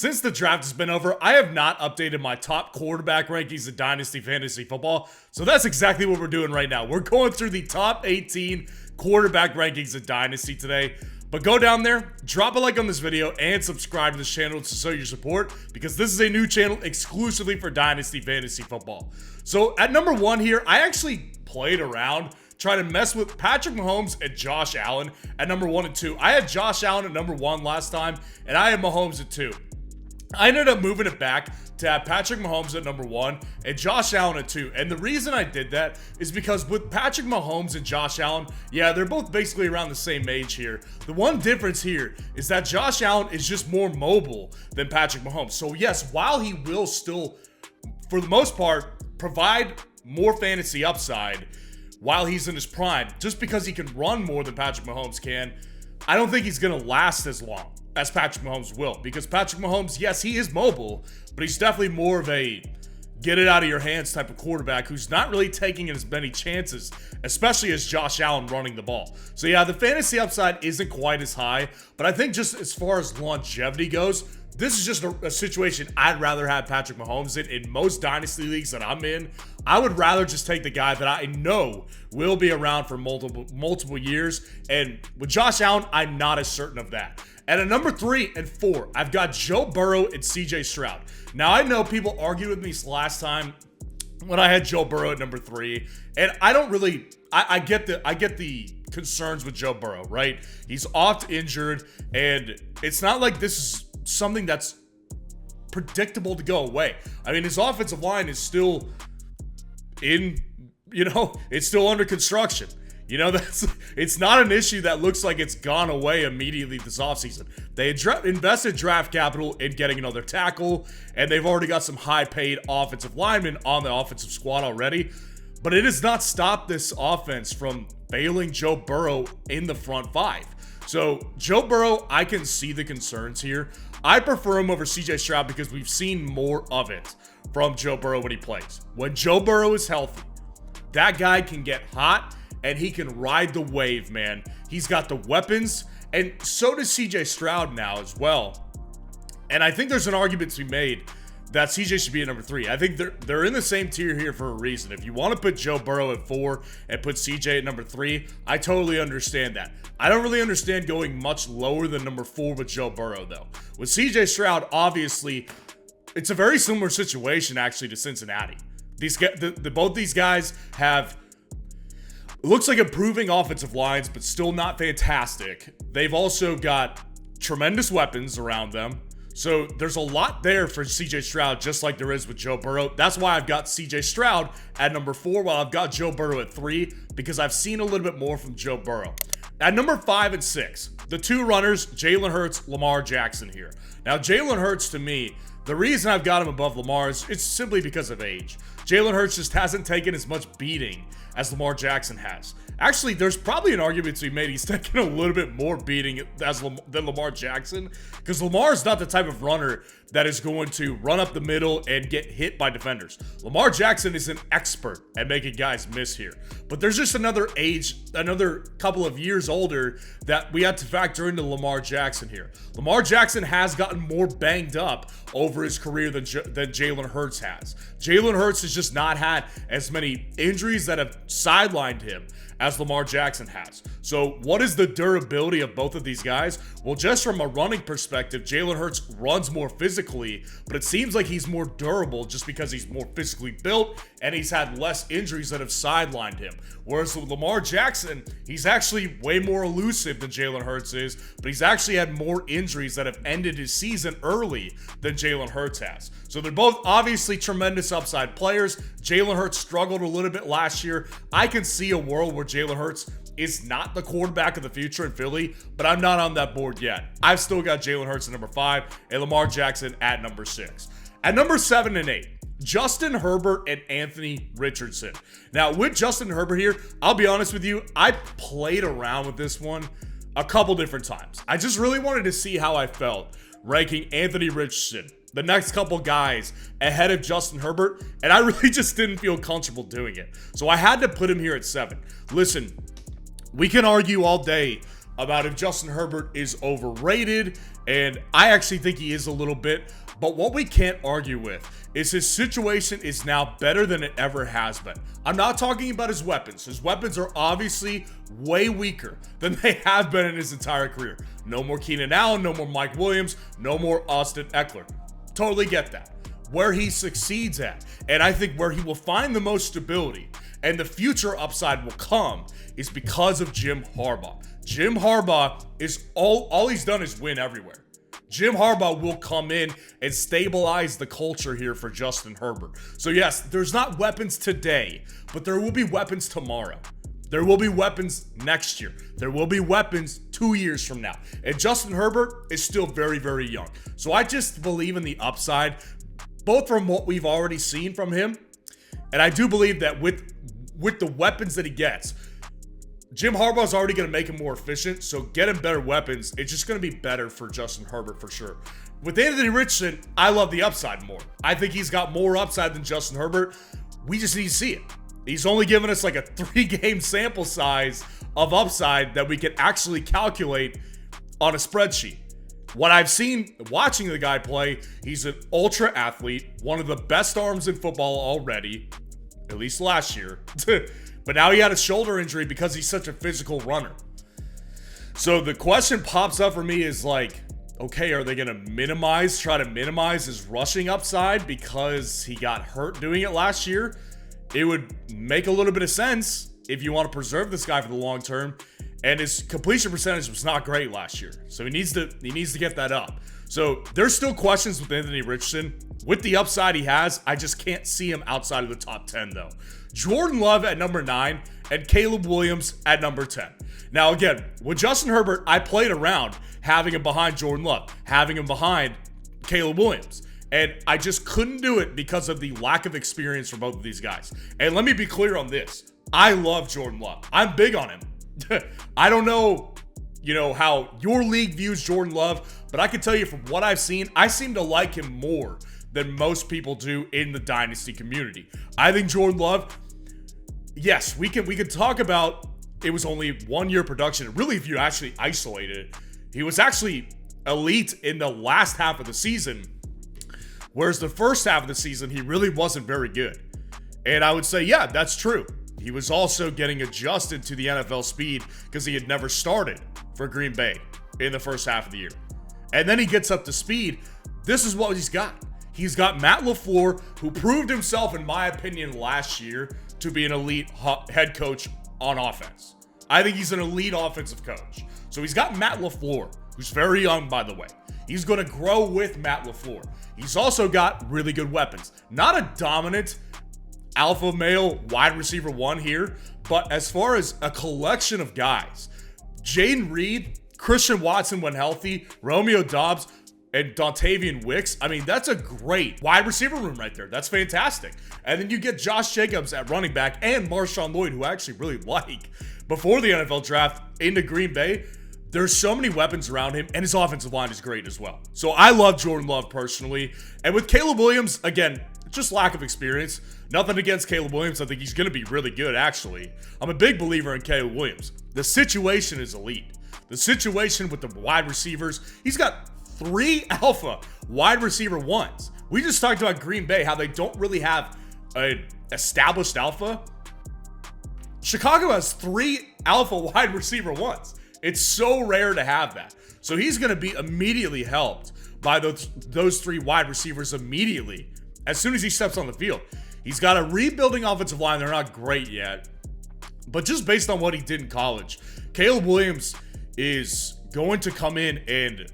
Since the draft has been over, I have not updated my top quarterback rankings in Dynasty Fantasy Football, so that's exactly what we're doing right now. We're going through the top 18 quarterback rankings in Dynasty today. But go down there, drop a like on this video, and subscribe to this channel to show your support, because this is a new channel exclusively for Dynasty Fantasy Football. So at number 1 here, I actually played around, trying to mess with Patrick Mahomes and Josh Allen at number 1 and 2. I had Josh Allen at number 1 last time, and I had Mahomes at 2. I ended up moving it back to have Patrick Mahomes at number 1 and Josh Allen at 2. And the reason I did that is because with Patrick Mahomes and Josh Allen, yeah, they're both basically around the same age here. The one difference here is that Josh Allen is just more mobile than Patrick Mahomes. So yes, while he will still, for the most part, provide more fantasy upside while he's in his prime, just because he can run more than Patrick Mahomes can, I don't think he's going to last as long as Patrick Mahomes will, because Patrick Mahomes, yes, he is mobile, but he's definitely more of a get it out of your hands type of quarterback who's not really taking as many chances, especially as Josh Allen running the ball. So yeah, the fantasy upside isn't quite as high, but I think just as far as longevity goes, this is just a situation I'd rather have Patrick Mahomes in most dynasty leagues that I'm in. I would rather just take the guy that I know will be around for multiple years, and with Josh Allen, I'm not as certain of that. And at number 3 and 4, I've got Joe Burrow and CJ Stroud. Now, I know people argued with me last time when I had Joe Burrow at number 3, and I don't really, I get the concerns with Joe Burrow, right? He's oft injured, and it's not like this is something that's predictable to go away. I mean, his offensive line is still it's still under construction. It's not an issue that looks like it's gone away immediately this offseason. They invested draft capital in getting another tackle, and they've already got some high-paid offensive linemen on the offensive squad already. But it has not stopped this offense from failing Joe Burrow in the front 5. So Joe Burrow, I can see the concerns here. I prefer him over CJ Stroud because we've seen more of it from Joe Burrow when he plays. When Joe Burrow is healthy, that guy can get hot, and he can ride the wave, man. He's got the weapons, and so does CJ Stroud now as well. And I think there's an argument to be made that CJ should be at number 3. I think they're in the same tier here for a reason. If you want to put Joe Burrow at 4 and put CJ at number 3, I totally understand that. I don't really understand going much lower than number 4 with Joe Burrow, though. With CJ Stroud, obviously, it's a very similar situation, actually, to Cincinnati. Both these guys have, it looks like, improving offensive lines, but still not fantastic. They've also got tremendous weapons around them. So there's a lot there for CJ Stroud, just like there is with Joe Burrow. That's why I've got CJ Stroud at number 4, while I've got Joe Burrow at 3, because I've seen a little bit more from Joe Burrow. At number 5 and 6, the two runners, Jalen Hurts, Lamar Jackson here. Now, Jalen Hurts, to me, the reason I've got him above Lamar is it's simply because of age. Jalen Hurts just hasn't taken as much beating as Lamar Jackson has. Actually, there's probably an argument to be made he's taken a little bit more beating than Lamar Jackson, because Lamar is not the type of runner that is going to run up the middle and get hit by defenders. Lamar Jackson is an expert at making guys miss here. But there's just another couple of years older that we have to factor into Lamar Jackson here. Lamar Jackson has gotten more banged up over his career than Jalen Hurts has. Jalen Hurts has just not had as many injuries that have sidelined him as Lamar Jackson has. So what is the durability of both of these guys? Well, just from a running perspective, Jalen Hurts runs more physically, but it seems like he's more durable just because he's more physically built and he's had less injuries that have sidelined him. Whereas with Lamar Jackson, he's actually way more elusive than Jalen Hurts is, but he's actually had more injuries that have ended his season early than Jalen Hurts has. So they're both obviously tremendous upside players. Jalen Hurts struggled a little bit last year. I can see a world where Jalen Hurts is not the quarterback of the future in Philly, but I'm not on that board yet. I've still got Jalen Hurts at number 5 and Lamar Jackson at number 6. At number 7 and 8, Justin Herbert and Anthony Richardson. Now, with Justin Herbert here, I'll be honest with you, I played around with this one a couple different times. I just really wanted to see how I felt ranking Anthony Richardson, the next couple guys, ahead of Justin Herbert, and I really just didn't feel comfortable doing it. So I had to put him here at 7. Listen, we can argue all day about if Justin Herbert is overrated, and I actually think he is a little bit. But what we can't argue with is his situation is now better than it ever has been. I'm not talking about his weapons. His weapons are obviously way weaker than they have been in his entire career. No more Keenan Allen, no more Mike Williams, no more Austin Eckler. Totally get that. Where he succeeds at, and I think where he will find the most stability and the future upside will come, is because of Jim Harbaugh. Jim Harbaugh is all he's done is win everywhere. Jim Harbaugh will come in and stabilize the culture here for Justin Herbert. So yes, there's not weapons today, but there will be weapons tomorrow. There will be weapons next year. There will be weapons 2 years from now. And Justin Herbert is still very, very young. So I just believe in the upside, both from what we've already seen from him, and I do believe that with the weapons that he gets, Jim Harbaugh's already going to make him more efficient, so get him better weapons. It's just going to be better for Justin Herbert for sure. With Anthony Richardson, I love the upside more. I think he's got more upside than Justin Herbert. We just need to see it. He's only given us like a 3-game sample size of upside that we can actually calculate on a spreadsheet. What I've seen watching the guy play, he's an ultra athlete, one of the best arms in football already, at least last year. But now he had a shoulder injury because he's such a physical runner. So the question pops up for me is like, okay, are they going to try to minimize his rushing upside because he got hurt doing it last year? It would make a little bit of sense if you want to preserve this guy for the long term. And his completion percentage was not great last year. So he needs to get that up. So there's still questions with Anthony Richardson. With the upside he has, I just can't see him outside of the top 10 though. Jordan Love at number 9 and Caleb Williams at number 10. Now again, with Justin Herbert, I played around having him behind Jordan Love, having him behind Caleb Williams. And I just couldn't do it because of the lack of experience for both of these guys. And let me be clear on this. I love Jordan Love. I'm big on him. I don't know, how your league views Jordan Love, but I can tell you from what I've seen, I seem to like him more than most people do in the Dynasty community. I think Jordan Love, yes, we can talk about it was only 1 year production. Really, if you actually isolate it, he was actually elite in the last half of the season, whereas the first half of the season, he really wasn't very good. And I would say, yeah, that's true. He was also getting adjusted to the NFL speed because he had never started for Green Bay in the first half of the year. And then he gets up to speed. This is what he's got. He's got Matt LaFleur, who proved himself, in my opinion, last year to be an elite head coach on offense. I think he's an elite offensive coach. So he's got Matt LaFleur, who's very young, by the way. He's going to grow with Matt LaFleur. He's also got really good weapons. Not a dominant alpha male wide receiver 1 here, but as far as a collection of guys, Jaden Reed, Christian Watson when healthy, Romeo Doubs, and Dontavian Wicks, I mean, that's a great wide receiver room right there. That's fantastic. And then you get Josh Jacobs at running back and Marshawn Lloyd, who I actually really like, before the NFL draft into Green Bay. There's so many weapons around him, and his offensive line is great as well. So I love Jordan Love personally. And with Caleb Williams, again, just lack of experience. Nothing against Caleb Williams. I think he's going to be really good, actually. I'm a big believer in Caleb Williams. The situation is elite. The situation with the wide receivers, he's got 3 alpha wide receiver 1s. We just talked about Green Bay, how they don't really have an established alpha. Chicago has 3 alpha wide receiver 1s. It's so rare to have that. So he's going to be immediately helped by those 3 wide receivers immediately as soon as he steps on the field. He's got a rebuilding offensive line. They're not great yet. But just based on what he did in college, Caleb Williams is going to come in and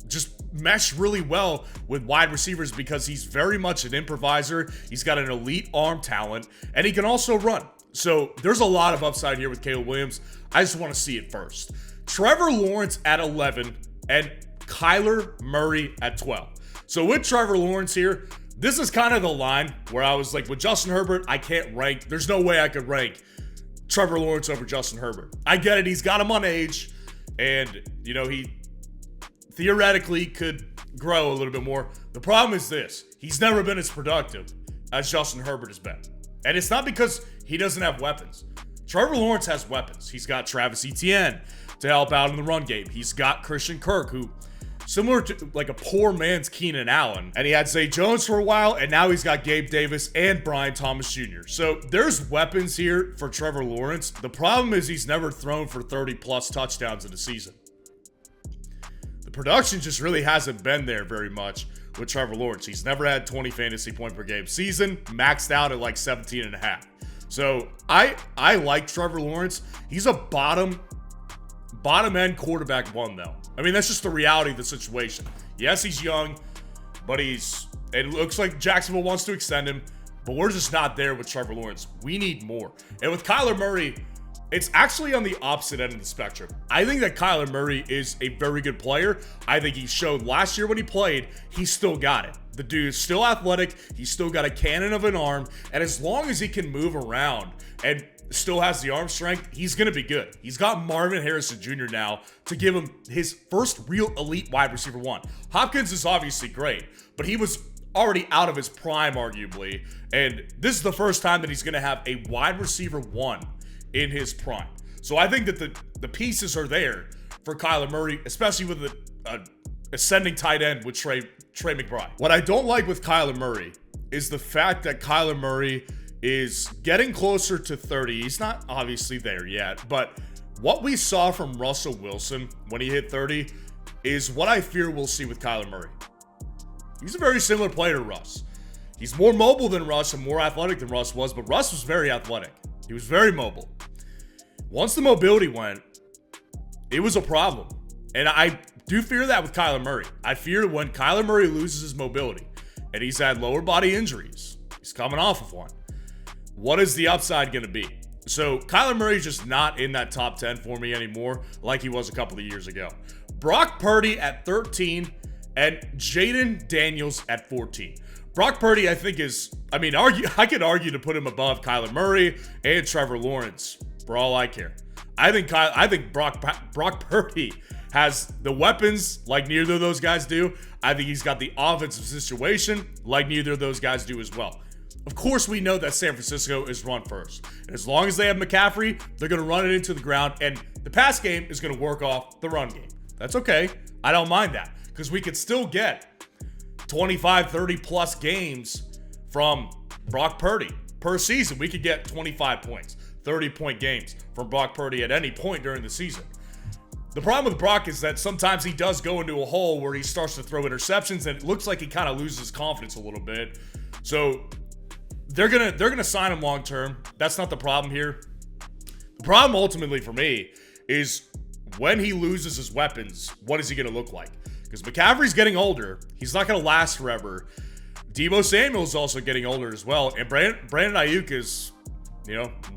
just mesh really well with wide receivers because he's very much an improviser. He's got an elite arm talent, and he can also run. So there's a lot of upside here with Caleb Williams. I just want to see it first. Trevor Lawrence at 11 and Kyler Murray at 12. So with Trevor Lawrence here, this is kind of the line where I was like, with Justin Herbert, I can't rank. There's no way I could rank Trevor Lawrence over Justin Herbert. I get it. He's got him on age, and, he theoretically could grow a little bit more. The problem is this. He's never been as productive as Justin Herbert has been. And it's not because he doesn't have weapons. Trevor Lawrence has weapons. He's got Travis Etienne to help out in the run game. He's got Christian Kirk, who similar to like a poor man's Keenan Allen. And he had Zay Jones for a while, and now he's got Gabe Davis and Brian Thomas Jr. So there's weapons here for Trevor Lawrence. The problem is he's never thrown for 30-plus touchdowns in a season. The production just really hasn't been there very much with Trevor Lawrence. He's never had 20 fantasy point per game season, maxed out at like 17 and a half. So I like Trevor Lawrence. He's a bottom end quarterback one, though. I mean, that's just the reality of the situation. Yes, he's young, but it looks like Jacksonville wants to extend him, but we're just not there with Trevor Lawrence. We need more. And with Kyler Murray, it's actually on the opposite end of the spectrum. I think that Kyler Murray is a very good player. I think he showed last year when he played, he still got it. The dude is still athletic. He's still got a cannon of an arm. And as long as he can move around and still has the arm strength, he's going to be good. He's got Marvin Harrison Jr. now to give him his first real elite wide receiver one. Hopkins is obviously great, but he was already out of his prime, arguably. And this is the first time that he's going to have a wide receiver one in his prime. So I think that the pieces are there for Kyler Murray, especially with the ascending tight end with Trey McBride. What I don't like with Kyler Murray is the fact that Kyler Murray is getting closer to 30. He's not obviously there yet, but what we saw from Russell Wilson when he hit 30 is what I fear we'll see with Kyler Murray. He's a very similar player to Russ. He's more mobile than Russ and more athletic than Russ was, but Russ was very athletic. He was very mobile. Once the mobility went, it was a problem. And I do fear that with Kyler Murray. I fear when Kyler Murray loses his mobility and he's had lower body injuries, he's coming off of one, what is the upside going to be? So Kyler Murray's just not in that top 10 for me anymore like he was a couple of years ago. Brock Purdy at 13 and Jaden Daniels at 14. Brock Purdy, I think I could argue to put him above Kyler Murray and Trevor Lawrence for all I care. I think Brock Purdy has the weapons like neither of those guys do. I think he's got the offensive situation like neither of those guys do as well. Of course, we know that San Francisco is run first. And as long as they have McCaffrey, they're going to run it into the ground, and the pass game is going to work off the run game. That's okay. I don't mind that because we could still get 25, 30-plus games from Brock Purdy per season. We could get 25 points, 30-point games from Brock Purdy at any point during the season. The problem with Brock is that sometimes he does go into a hole where he starts to throw interceptions, and it looks like he kind of loses confidence a little bit. So they're gonna sign him long term. That's not the problem here. The problem ultimately for me is when he loses his weapons, what is he gonna look like? Because McCaffrey's getting older. He's not gonna last forever. Deebo Samuel's also getting older as well. And Brandon Ayuk is,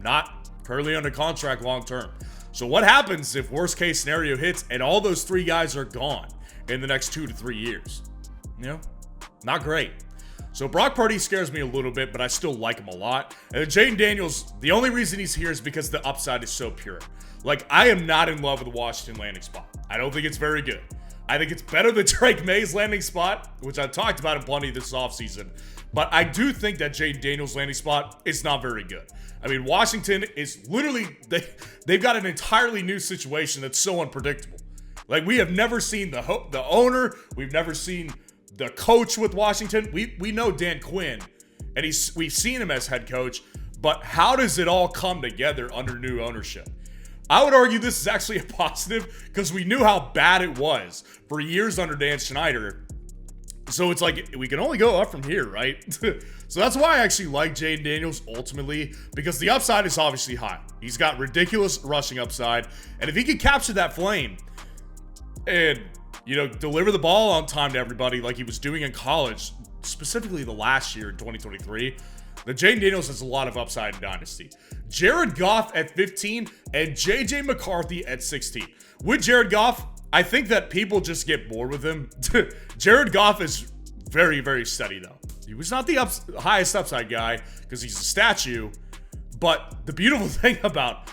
not currently under contract long term. So what happens if worst case scenario hits and all those three guys are gone in the next 2 to 3 years? Not great. So Brock Purdy scares me a little bit, but I still like him a lot. And Jaden Daniels, the only reason he's here is because the upside is so pure. Like, I am not in love with the Washington landing spot. I don't think it's very good. I think it's better than Drake May's landing spot, which I've talked about in plenty this offseason. But I do think that Jaden Daniels' landing spot is not very good. I mean, Washington is literally, they've got an entirely new situation that's so unpredictable. Like, we have never seen the owner. We've never seen the coach with Washington. We know Dan Quinn, and we've seen him as head coach, but how does it all come together under new ownership? I would argue this is actually a positive because we knew how bad it was for years under Dan Schneider. So it's like, we can only go up from here, right? So that's why I actually like Jaden Daniels ultimately, because the upside is obviously high. He's got ridiculous rushing upside, and if he can capture that flame and deliver the ball on time to everybody like he was doing in college, specifically the last year in 2023, then Jaden Daniels has a lot of upside in Dynasty. Jared Goff at 15 and JJ McCarthy at 16. With Jared Goff, I think that people just get bored with him. Jared Goff is very, very steady, though. He was not the highest upside guy because he's a statue, but the beautiful thing about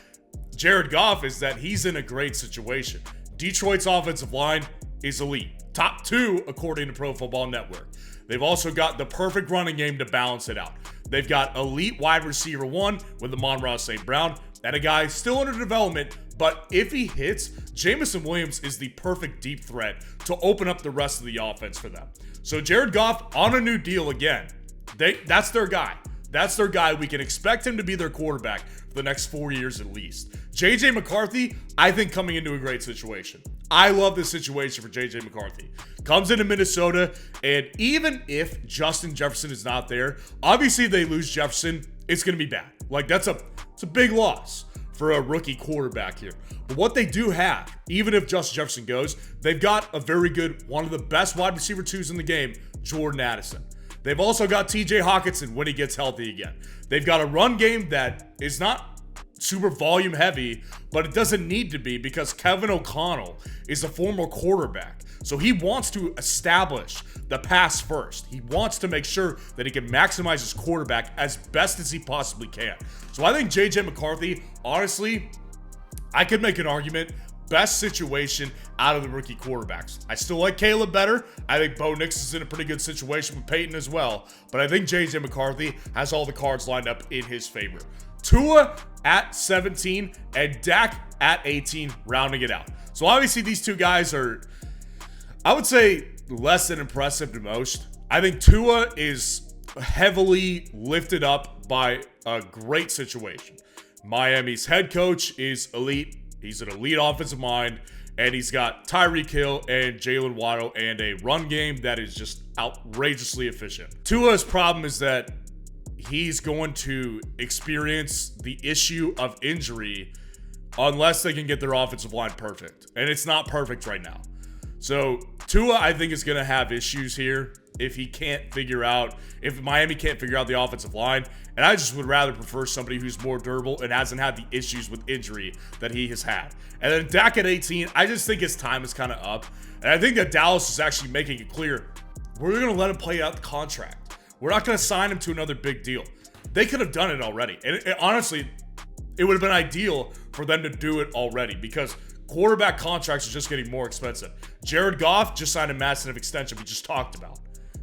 Jared Goff is that he's in a great situation. Detroit's offensive line is elite. Top 2, according to Pro Football Network. They've also got the perfect running game to balance it out. They've got elite wide receiver 1 with Amon-Ra St. Brown, and a guy still under development, but if he hits, Jameson Williams is the perfect deep threat to open up the rest of the offense for them. So Jared Goff on a new deal again. That's their guy. That's their guy. We can expect him to be their quarterback for the next 4 years at least. JJ McCarthy, I think, coming into a great situation. I love this situation for JJ McCarthy. Comes into Minnesota, and even if Justin Jefferson is not there, obviously if they lose Jefferson, it's going to be bad. Like, it's a big loss for a rookie quarterback here. But what they do have, even if Justin Jefferson goes, they've got a very good, one of the best wide receiver twos in the game, Jordan Addison. They've also got TJ Hawkinson when he gets healthy again. They've got a run game that is not super volume heavy, but it doesn't need to be because Kevin O'Connell is a former quarterback. So he wants to establish the pass first. He wants to make sure that he can maximize his quarterback as best as he possibly can. So I think JJ McCarthy, honestly, I could make an argument, best situation out of the rookie quarterbacks. I still like Caleb better. I think Bo Nix is in a pretty good situation with Peyton as well. But I think JJ McCarthy has all the cards lined up in his favor. Tua at 17 and Dak at 18, rounding it out. So obviously these two guys are, I would say, less than impressive to most. I think Tua is heavily lifted up by a great situation. Miami's head coach is elite. He's an elite offensive mind, and he's got Tyreek Hill and Jalen Waddle and a run game that is just outrageously efficient. Tua's problem is that he's going to experience the issue of injury unless they can get their offensive line perfect, and it's not perfect right now. So Tua, I think, is going to have issues here if Miami can't figure out the offensive line. And I just would rather prefer somebody who's more durable and hasn't had the issues with injury that he has had. And then Dak at 18, I just think his time is kind of up. And I think that Dallas is actually making it clear, we're going to let him play out the contract. We're not going to sign him to another big deal. They could have done it already. And honestly, it would have been ideal for them to do it already because quarterback contracts are just getting more expensive. Jared Goff just signed a massive extension we just talked about.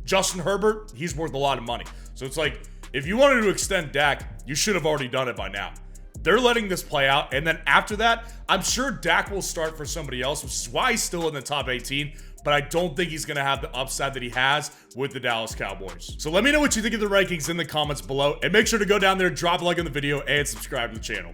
Justin Herbert, he's worth a lot of money. So it's like, if you wanted to extend Dak, you should have already done it by now. They're letting this play out, and then after that, I'm sure Dak will start for somebody else, which is why he's still in the top 18, but I don't think he's going to have the upside that he has with the Dallas Cowboys. So let me know what you think of the rankings in the comments below, and make sure to go down there, drop a like on the video, and subscribe to the channel.